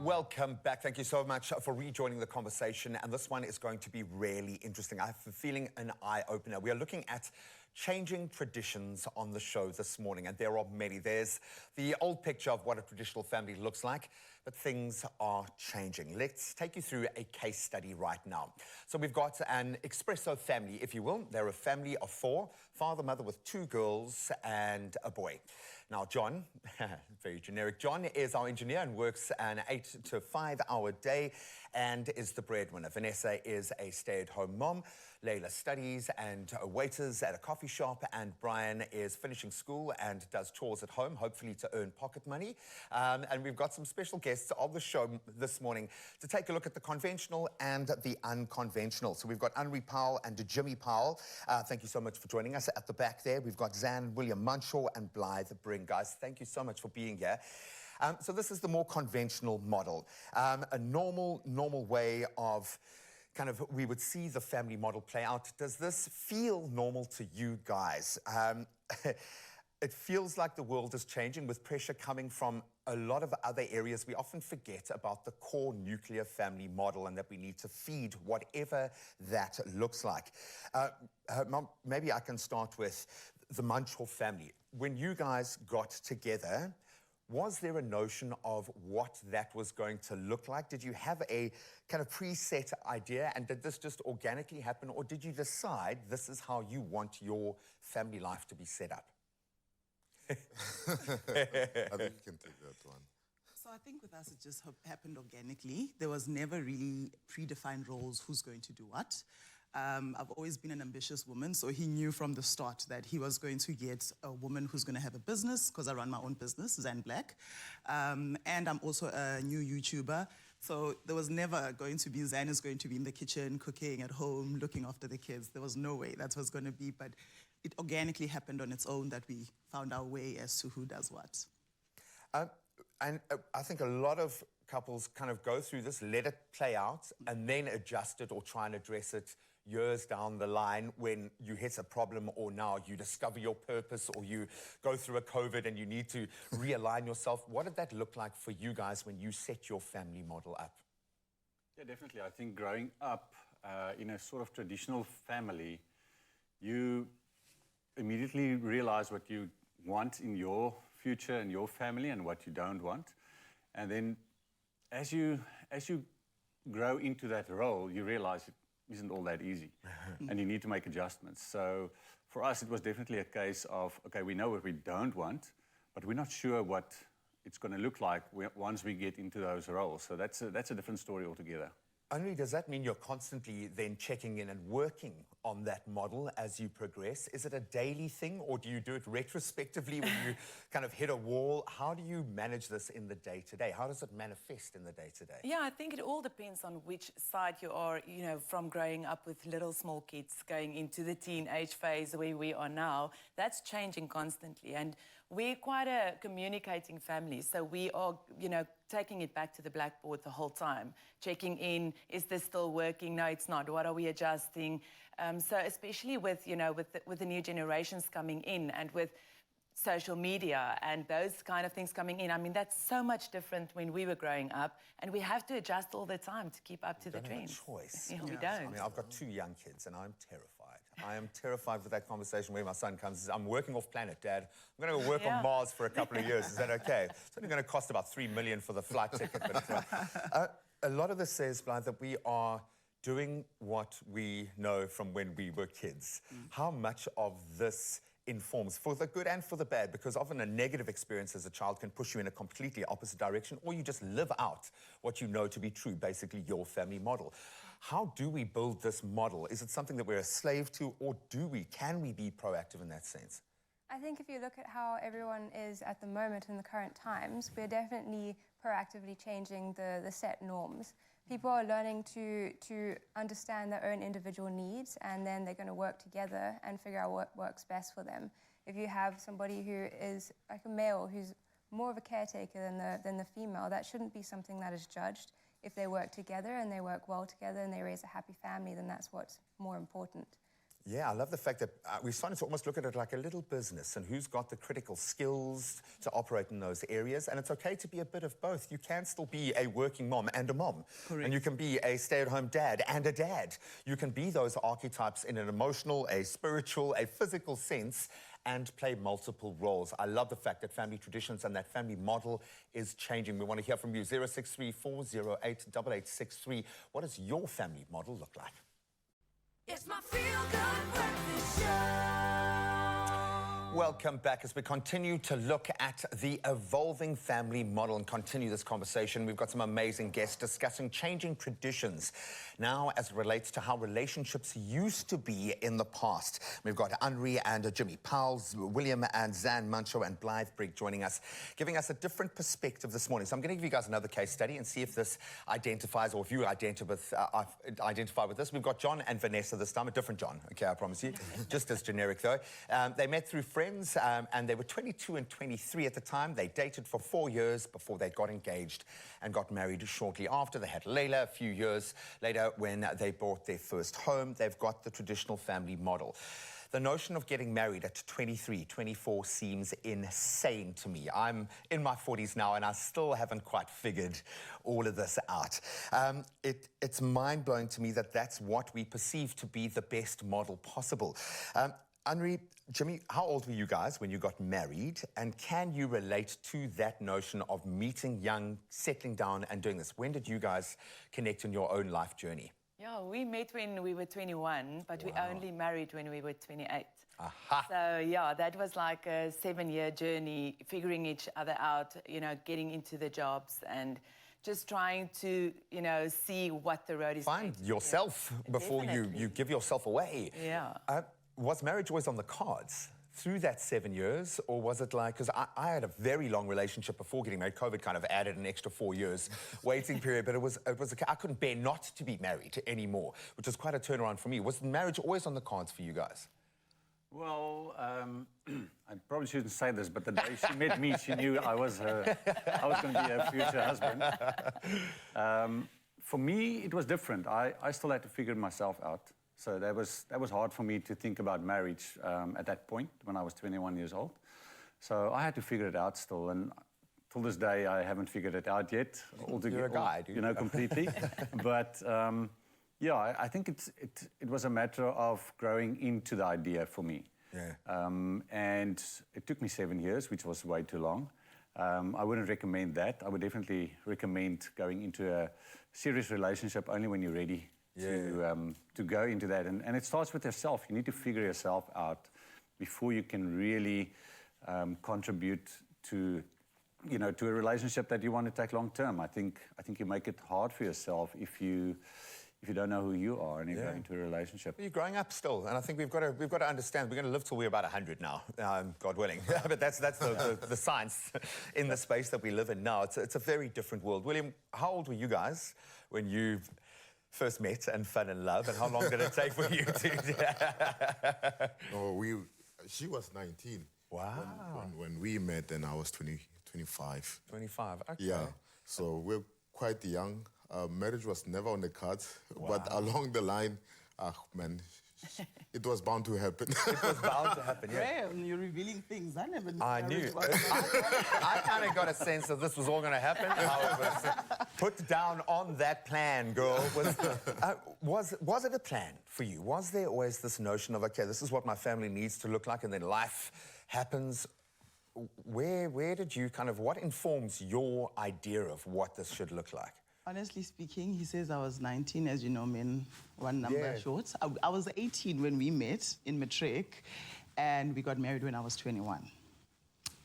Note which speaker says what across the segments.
Speaker 1: Welcome back. Thank you so much for rejoining the conversation. And this one is going to be really interesting. I have a feeling an eye-opener. We are looking at changing traditions on the show this morning, and there are many. There's the old picture of what a traditional family looks like, but things are changing. Let's take you through a case study right now. So we've got an Expresso family, if you will. They're a family of four, father, mother with two girls and a boy. Now, John, very generic, John is our engineer and works an 8 to 5 hour day and is the breadwinner. Vanessa is a stay-at-home mom. Layla studies and waiters at a coffee shop, and Brian is finishing school and does chores at home, hopefully to earn pocket money. And we've got some special guests on the show this morning to take a look at the conventional and the unconventional. So we've got Unri Powell and Jimmy Powell. Thank you so much for joining us. At the back there, we've got Zan, William Munshaw and Blythe Bring. Guys, thank you so much for being here. So this is the more conventional model, a normal way of we would see the family model play out. Does this feel normal to you guys? It feels like the world is changing with pressure coming from a lot of other areas. We often forget about the core nuclear family model and that we need to feed whatever that looks like. Mom, maybe I can start with the Munshaw family. When you guys got together, was there a notion of what that was going to look like? Did you have a kind of preset idea, and did this just organically happen, or did you decide this is how you want your family life to be set up?
Speaker 2: I think you can take that one.
Speaker 3: So I think with us, it just happened organically. There was never really predefined roles, who's going to do what. I've always been an ambitious woman, so he knew from the start that he was going to get a woman who's going to have a business, because I run my own business, Zan Black. And I'm also a new YouTuber, so there was never going to be Zan is going to be in the kitchen, cooking at home, looking after the kids. There was no way that was going to be, but it organically happened on its own that we found our way as to who does what.
Speaker 1: And I think a lot of couples kind of go through this, let it play out, and then adjust it or try and address it years down the line when you hit a problem, or now you discover your purpose, or you go through a COVID and you need to realign yourself. What did that look like for you guys when you set your family model up?
Speaker 4: Yeah, definitely. I think growing up in a sort of traditional family, you immediately realize what you want in your future and your family and what you don't want. And then as you grow into that role, you realize it isn't all that easy and you need to make adjustments. So for us, it was definitely a case of, okay, we know what we don't want, but we're not sure what it's going to look like once we get into those roles. So that's a different story altogether.
Speaker 1: Only does that mean you're constantly then checking in and working on that model as you progress? Is it a daily thing, or do you do it retrospectively when you kind of hit a wall? How do you manage this in the day-to-day? How does it manifest in the day-to-day?
Speaker 5: Yeah, I think it all depends on which side you are, you know, from growing up with little small kids going into the teenage phase where we are now. That's changing constantly, and we're quite a communicating family, so we are, you know, taking it back to the blackboard the whole time, checking in, is this still working? No, it's not. What are we adjusting? So especially with, you know, with the new generations coming in and with social media and those kind of things coming in, I mean, that's so much different when we were growing up, and we have to adjust all the time to keep up to the trends.
Speaker 1: We don't have a choice.
Speaker 5: Yeah, we don't.
Speaker 1: I mean, I've got 2 young kids, and I'm terrified. I am terrified with that conversation where my son comes and says, I'm working off planet, Dad. I'm going to go work on Mars for a couple of years. Is that okay? It's only going to cost about $3 million for the flight ticket. But a lot of this says, Blythe, that we are doing what we know from when we were kids. How much of this informs, for the good and for the bad, because often a negative experience as a child can push you in a completely opposite direction, or you just live out what you know to be true, basically your family model. How do we build this model? Is it something that we're a slave to, or can we be proactive in that sense?
Speaker 6: I think if you look at how everyone is at the moment in the current times, we're definitely proactively changing the set norms. People are learning to understand their own individual needs, and then they're going to work together and figure out what works best for them. If you have somebody who is like a male who's more of a caretaker than the female, that shouldn't be something that is judged. If they work together and they work well together and they raise a happy family, then that's what's more important.
Speaker 1: Yeah, I love the fact that we're starting to almost look at it like a little business and who's got the critical skills to operate in those areas. And it's okay to be a bit of both. You can still be a working mom and a mom.
Speaker 3: Correct.
Speaker 1: And you can be a stay-at-home dad and a dad. You can be those archetypes in an emotional, a spiritual, a physical sense and play multiple roles. I love the fact that family traditions and that family model is changing. We want to hear from you. 0634088863. What does your family model look like?
Speaker 7: It's my feel-good breakfast show.
Speaker 1: Welcome back as we continue to look at the evolving family model and continue this conversation. We've got some amazing guests discussing changing traditions now as it relates to how relationships used to be in the past. We've got Henri and Jimmy Powell, William and Zan Mancho and Blythe Brigg joining us, giving us a different perspective this morning. So I'm going to give you guys another case study and see if this identifies, or if you identify with this. We've got John and Vanessa this time, a different John, okay, I promise you, just as generic though. They met through friends and they were 22 and 23 at the time. They dated for 4 years before they got engaged and got married shortly after. They had Layla a few years later when they bought their first home. They've got the traditional family model. The notion of getting married at 23, 24 seems insane to me. I'm in my 40s now and I still haven't quite figured all of this out. It's mind-blowing to me that that's what we perceive to be the best model possible. Henri, Jimmy, how old were you guys when you got married? And can you relate to that notion of meeting young, settling down and doing this? When did you guys connect in your own life journey?
Speaker 5: Yeah, we met when we were 21, but we only married when we were 28.
Speaker 1: Aha.
Speaker 5: So, yeah, that was like a 7-year journey, figuring each other out, you know, getting into the jobs and just trying to, you know, see what the road is.
Speaker 1: Find yourself before you give yourself away.
Speaker 5: Yeah.
Speaker 1: Was marriage always on the cards through that 7 years, or was it like, because I had a very long relationship before getting married. COVID kind of added an extra 4 years waiting period, but I couldn't bear not to be married anymore, which was quite a turnaround for me. Was marriage always on the cards for you guys?
Speaker 4: Well, I probably shouldn't say this, but the day she met me, she knew I was going to be her future husband. For me, it was different. I still had to figure myself out. So that was hard for me to think about marriage at that point when I was 21 years old. So I had to figure it out still, and till this day I haven't figured it out yet.
Speaker 1: You're a guy, dude.
Speaker 4: You know, completely. But yeah, I think it was a matter of growing into the idea for me.
Speaker 1: Yeah.
Speaker 4: And it took me 7 years, which was way too long. I wouldn't recommend that. I would definitely recommend going into a serious relationship only when you're ready. To go into that. And it starts with yourself. You need to figure yourself out before you can really contribute to, you know, to a relationship that you want to take long term. I think you make it hard for yourself if you don't know who you are and you go into a relationship.
Speaker 1: You're growing up still, and I think we've got to understand we're going to live till we're about 100 now, God willing. But that's the science in the space that we live in now. It's a very different world. William, how old were you guys when you first met and fell in love, and how long did it take for you to...
Speaker 2: She was 19.
Speaker 1: Wow.
Speaker 2: When we met, and I was 25.
Speaker 1: 25, okay.
Speaker 2: Yeah, so we're quite young. Marriage was never on the cards, but along the line, man, it was bound to happen.
Speaker 1: It was bound to happen, yeah.
Speaker 3: Graham, you're revealing things. I never knew.
Speaker 1: I knew. I kind of got a sense that this was all going to happen. How it was put down on that plan, girl. Was it a plan for you? Was there always this notion of, okay, this is what my family needs to look like, and then life happens? Where did you kind of, what informs your idea of what this should look like?
Speaker 3: Honestly speaking, he says I was 19, as you know, men, one number short. I was 18 when we met in matric, and we got married when I was 21.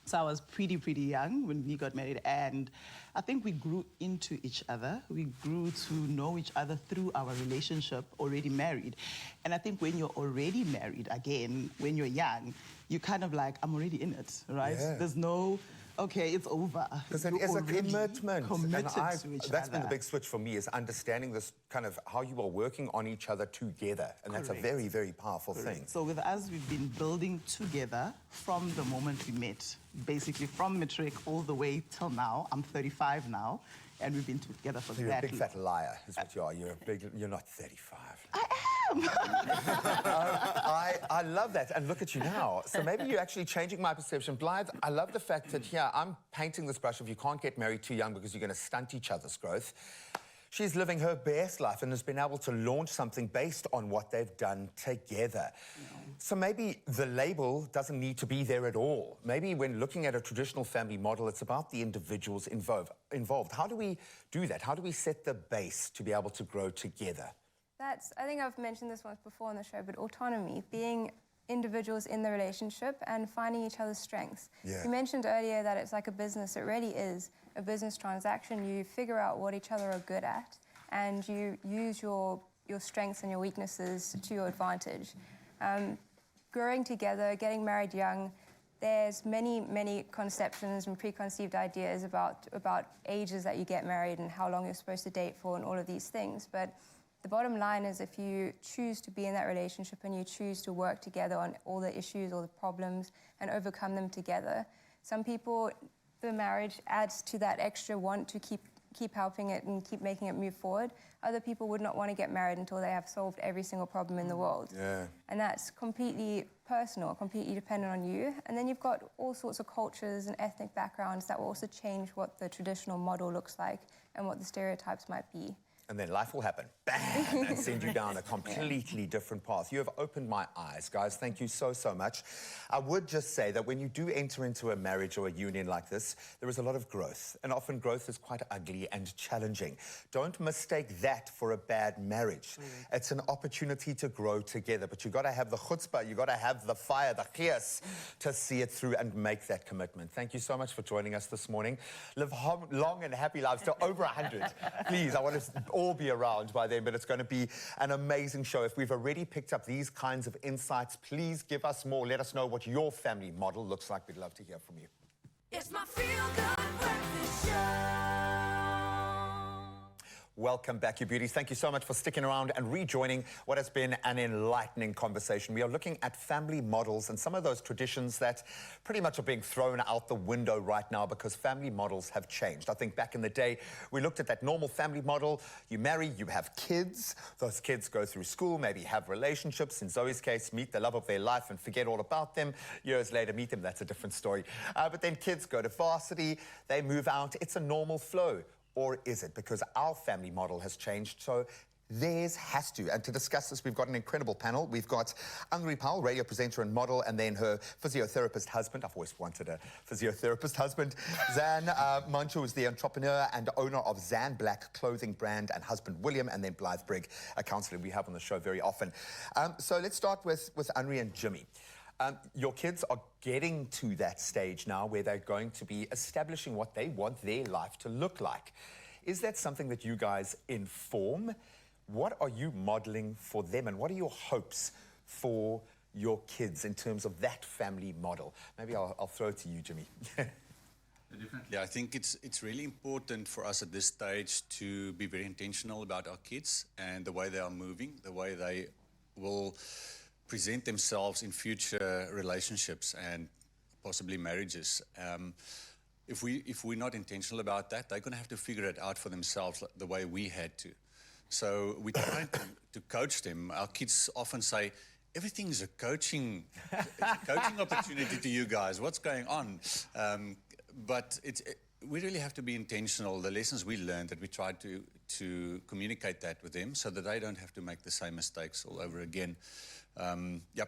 Speaker 3: So I was pretty young when we got married, and I think we grew into each other. We grew to know each other through our relationship, already married. And I think when you're already married, again, when you're young, you kind of like, I'm already in it, right?
Speaker 1: Yeah.
Speaker 3: There's no... okay, it's over.
Speaker 1: Because it is a commitment.
Speaker 3: Committed to each
Speaker 1: that's
Speaker 3: other.
Speaker 1: been the big switch for me, is understanding this kind of how you are working on each other together. And that's a very, very powerful thing.
Speaker 3: So with us, we've been building together from the moment we met. Basically from matric all the way till now. I'm 35 now, and we've been together for
Speaker 1: So you're a big fat liar, is what you are. You're not 35.
Speaker 3: I am.
Speaker 1: I love that. And look at you now. So maybe you're actually changing my perception. Blythe, I love the fact that, yeah, I'm painting this brush of you can't get married too young because you're going to stunt each other's growth. She's living her best life and has been able to launch something based on what they've done together. So maybe the label doesn't need to be there at all. Maybe when looking at a traditional family model, it's about the individuals involved. How do we do that? How do we set the base to be able to grow together?
Speaker 6: I think I've mentioned this once before on the show, but autonomy, being individuals in the relationship and finding each other's strengths.
Speaker 1: Yeah.
Speaker 6: You mentioned earlier that it's like a business. It really is a business transaction. You figure out what each other are good at and you use your strengths and your weaknesses to your advantage. Growing together, getting married young, there's many conceptions and preconceived ideas about ages that you get married and how long you're supposed to date for and all of these things. But the bottom line is if you choose to be in that relationship and you choose to work together on all the issues or the problems and overcome them together, some people, the marriage adds to that extra want to keep helping it and keep making it move forward. Other people would not want to get married until they have solved every single problem in the world.
Speaker 1: Yeah.
Speaker 6: And that's completely personal, completely dependent on you. And then you've got all sorts of cultures and ethnic backgrounds that will also change what the traditional model looks like and what the stereotypes might be.
Speaker 1: And then life will happen, bam, and send you down a completely different path. You have opened my eyes, guys. Thank you so much. I would just say that when you do enter into a marriage or a union like this, there is a lot of growth, and often growth is quite ugly and challenging. Don't mistake that for a bad marriage. It's an opportunity to grow together, but you've got to have the chutzpah, you've got to have the fire, the chias, to see it through and make that commitment. Thank you so much for joining us this morning. Live long and happy lives to over 100. Please, I want to all be around by then, but it's going to be an amazing show. If we've already picked up these kinds of insights, please give us more. Let us know what your family model looks like. We'd love to hear from you.
Speaker 7: It's my feel-good breakfast show.
Speaker 1: Welcome back, you beauties. Thank you so much for sticking around and rejoining what has been an enlightening conversation. We are looking at family models and some of those traditions that pretty much are being thrown out the window right now because family models have changed. I think back in the day, we looked at that normal family model. You marry, you have kids. Those kids go through school, maybe have relationships. In Zoe's case, meet the love of their life and forget all about them. Years later, meet them. That's a different story. But then kids go to varsity. They move out. It's a normal flow. Or is it? Because our family model has changed, so theirs has to. And to discuss this, we've got an incredible panel. We've got Angri Paul, radio presenter and model, and then her physiotherapist husband. I've always wanted a physiotherapist husband. Zan Manchu is the entrepreneur and owner of Zan Black clothing brand, and husband William, and then Blythe Brigg, a counsellor we have on the show very often. So let's start with Angri and Jimmy. Your kids are getting to that stage now where they're going to be establishing what they want their life to look like. Is that something that you guys inform? What are you modeling for them, and what are your hopes for your kids in terms of that family model? Maybe I'll throw it to you, Jimmy.
Speaker 8: Definitely. I think it's really important for us at this stage to be very intentional about our kids and the way they are moving, the way they will present themselves in future relationships and possibly marriages. If we're not intentional about that, they're going to have to figure it out for themselves the way we had to. So we try to coach them. Our kids often say, everything is a coaching opportunity to you guys. What's going on? But we really have to be intentional. The lessons we learned, that we try to communicate that with them so that they don't have to make the same mistakes all over again.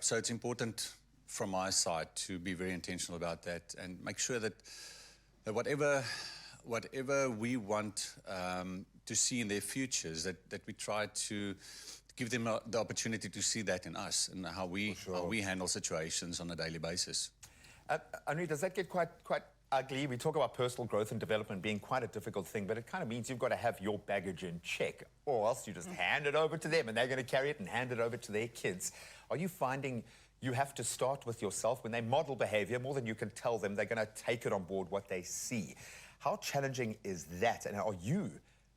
Speaker 8: So it's important from my side to be very intentional about that and make sure that whatever we want to see in their futures, that we try to give them the opportunity to see that in us and how we handle situations on a daily basis.
Speaker 1: Henri, does that get quite ugly? We talk about personal growth and development being quite a difficult thing, but it kind of means you've got to have your baggage in check, or else you just hand it over to them and they're going to carry it and hand it over to their kids. Are you finding you have to start with yourself when they model behavior? More than you can tell them, they're going to take it on board what they see. How challenging is that? And are you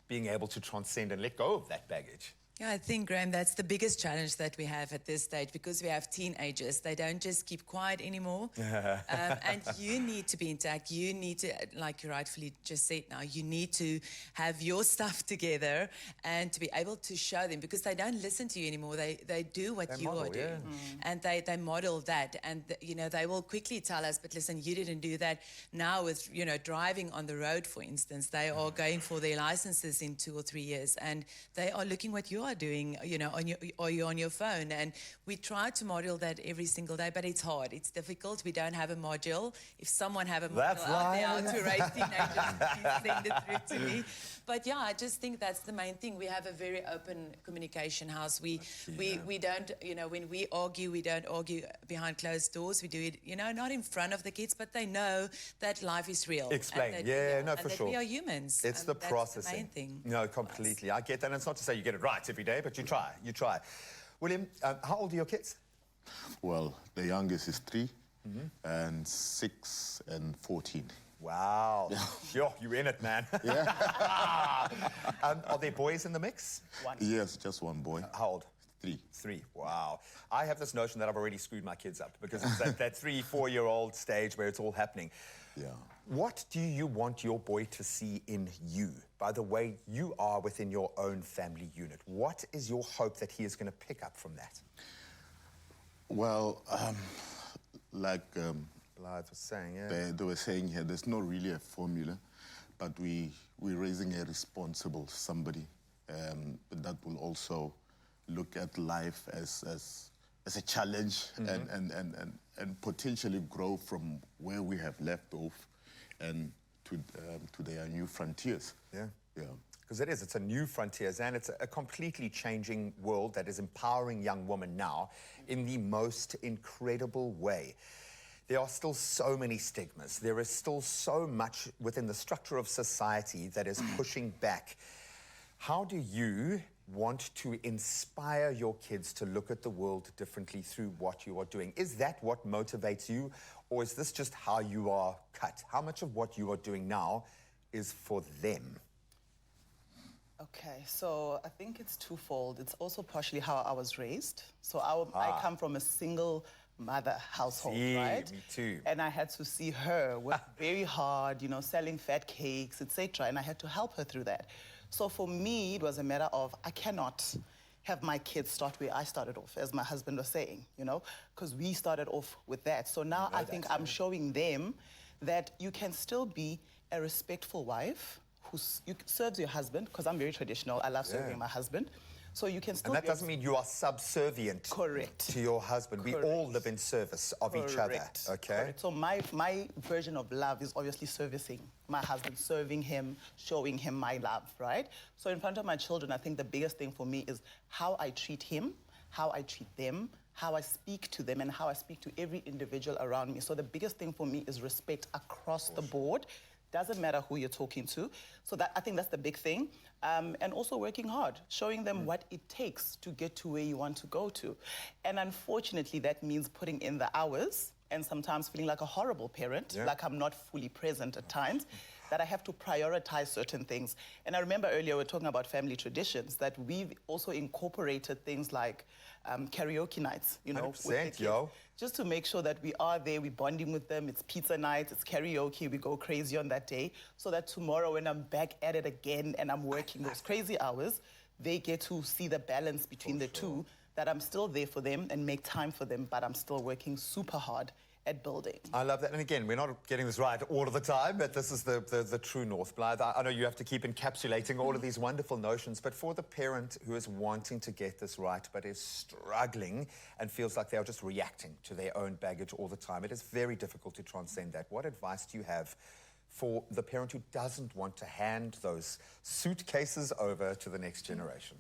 Speaker 1: being able to transcend and let go of that baggage?
Speaker 5: Yeah, I think, Graham, that's the biggest challenge that we have at this stage because we have teenagers. They don't just keep quiet anymore. And you need to be intact. You need to, like you rightfully just said now, you need to have your stuff together and to be able to show them because they don't listen to you anymore. They do what you are doing. And they model that. And, you know, they will quickly tell us, but listen, you didn't do that. Now with, you know, driving on the road, for instance, they are going for their licenses in 2 or 3 years and they are looking what you are doing, you know, on your phone. And we try to model that every single day, but it's hard. It's difficult. We don't have a module. If someone have a module out there how to raise teenagers, please send it through to me. But yeah, I just think that's the main thing. We have a very open communication house. We don't, you know, when we argue, we don't argue behind closed doors. We do it, you know, not in front of the kids, but they know that life is real.
Speaker 1: Explain.
Speaker 5: And
Speaker 1: that, no,
Speaker 5: and
Speaker 1: for
Speaker 5: that
Speaker 1: sure.
Speaker 5: we are humans.
Speaker 1: It's the
Speaker 5: That's
Speaker 1: processing.
Speaker 5: the main thing.
Speaker 1: No, completely. I get that. And it's not to say you get it right every day, but you try. You try. William, how old are your kids?
Speaker 2: Well, the youngest is 3, and 6 and 14.
Speaker 1: Wow. Yo, you're in it, man.
Speaker 2: Yeah.
Speaker 1: Are there boys in the mix?
Speaker 2: Yes, just one boy.
Speaker 1: How old?
Speaker 2: 3.
Speaker 1: 3. Wow. I have this notion that I've already screwed my kids up because it's that 3, 4-year-old stage where it's all happening.
Speaker 2: Yeah.
Speaker 1: What do you want your boy to see in you, by the way you are within your own family unit? What is your hope that he is going to pick up from that?
Speaker 2: Well, like
Speaker 1: Blythe was saying, yeah.
Speaker 2: they were saying here, there's not really a formula, but we're raising a responsible somebody that will also look at life as a challenge and potentially grow from where we have left off and to their new frontiers.
Speaker 1: Yeah.
Speaker 2: Yeah.
Speaker 1: Because it's a new frontiers, and it's a completely changing world that is empowering young women now in the most incredible way. There are still so many stigmas. There is still so much within the structure of society that is pushing back. How do you want to inspire your kids to look at the world differently through what you are doing? Is that what motivates you, or is this just how you are cut? How much of what you are doing now is for them?
Speaker 3: Okay, so I think it's twofold. It's also partially how I was raised. So I come from a single mother household, right?
Speaker 1: Me too.
Speaker 3: And I had to see her work very hard, you know, selling fat cakes, etc. And I had to help her through that. So for me, it was a matter of I cannot have my kids start where I started off, as my husband was saying, you know, because we started off with that. So now I think I'm showing them that you can still be a respectful wife who serves your husband, because I'm very traditional. I love serving my husband. So you can still
Speaker 1: And that doesn't mean you are subservient to your husband. We all live in service of each other, okay?
Speaker 3: Correct. So my version of love is obviously servicing my husband, serving him, showing him my love, right? So in front of my children, I think the biggest thing for me is how I treat him, how I treat them, how I speak to them, and how I speak to every individual around me. So the biggest thing for me is respect across the board. Doesn't matter who you're talking to. So I think that's the big thing. And also working hard, showing them what it takes to get to where you want to go to. And unfortunately, that means putting in the hours and sometimes feeling like a horrible parent, like I'm not fully present at times, that I have to prioritize certain things. And I remember earlier we were talking about family traditions, that we've also incorporated things like karaoke nights, you know, with the kids, just to make sure that we are there, we're bonding with them, it's pizza night, it's karaoke, we go crazy on that day, so that tomorrow when I'm back at it again and I'm working those crazy hours, they get to see the balance between the two, that I'm still there for them and make time for them, but I'm still working super hard at building.
Speaker 1: I love that. And again, we're not getting this right all of the time, but this is the true north. Blythe, I know you have to keep encapsulating all of these wonderful notions, but for the parent who is wanting to get this right but is struggling and feels like they are just reacting to their own baggage all the time, it is very difficult to transcend that. What advice do you have for the parent who doesn't want to hand those suitcases over to the next generation?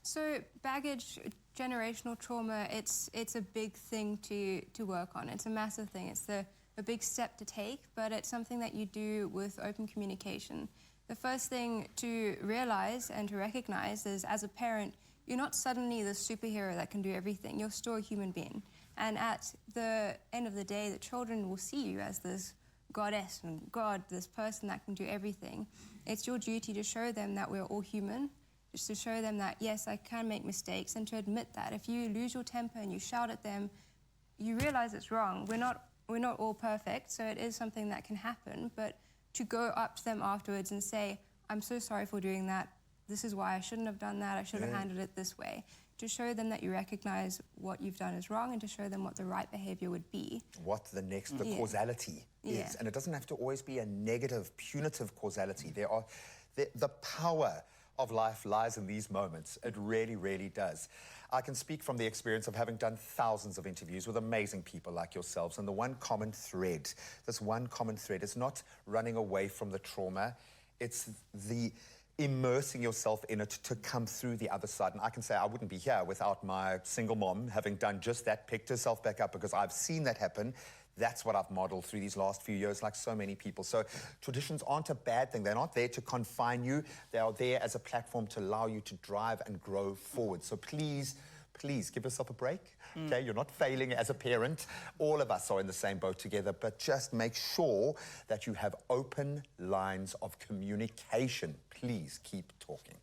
Speaker 6: So baggage, generational trauma, it's a big thing to work on. It's a massive thing. It's a big step to take, but it's something that you do with open communication. The first thing to realize and to recognize is, as a parent, you're not suddenly the superhero that can do everything. You're still a human being. And at the end of the day, the children will see you as this goddess and God, this person that can do everything. It's your duty to show them that we're all human, to show them that, yes, I can make mistakes, and to admit that. If you lose your temper and you shout at them, you realize it's wrong. We're not all perfect, so it is something that can happen, but to go up to them afterwards and say, I'm so sorry for doing that, this is why I shouldn't have done that, I should have handled it this way, to show them that you recognize what you've done is wrong and to show them what the right behavior would be.
Speaker 1: What the causality is. And it doesn't have to always be a negative, punitive causality. The power of life lies in these moments. It really, really does. I can speak from the experience of having done thousands of interviews with amazing people like yourselves, and the one common thread, this one common thread is not running away from the trauma, it's the immersing yourself in it to come through the other side. And I can say I wouldn't be here without my single mom having done just that, picked herself back up, because I've seen that happen. That's what I've modeled through these last few years, like so many people. So traditions aren't a bad thing. They're not there to confine you. They are there as a platform to allow you to drive and grow forward. So please, please give yourself a break. Okay, you're not failing as a parent. All of us are in the same boat together, but just make sure that you have open lines of communication. Please keep talking.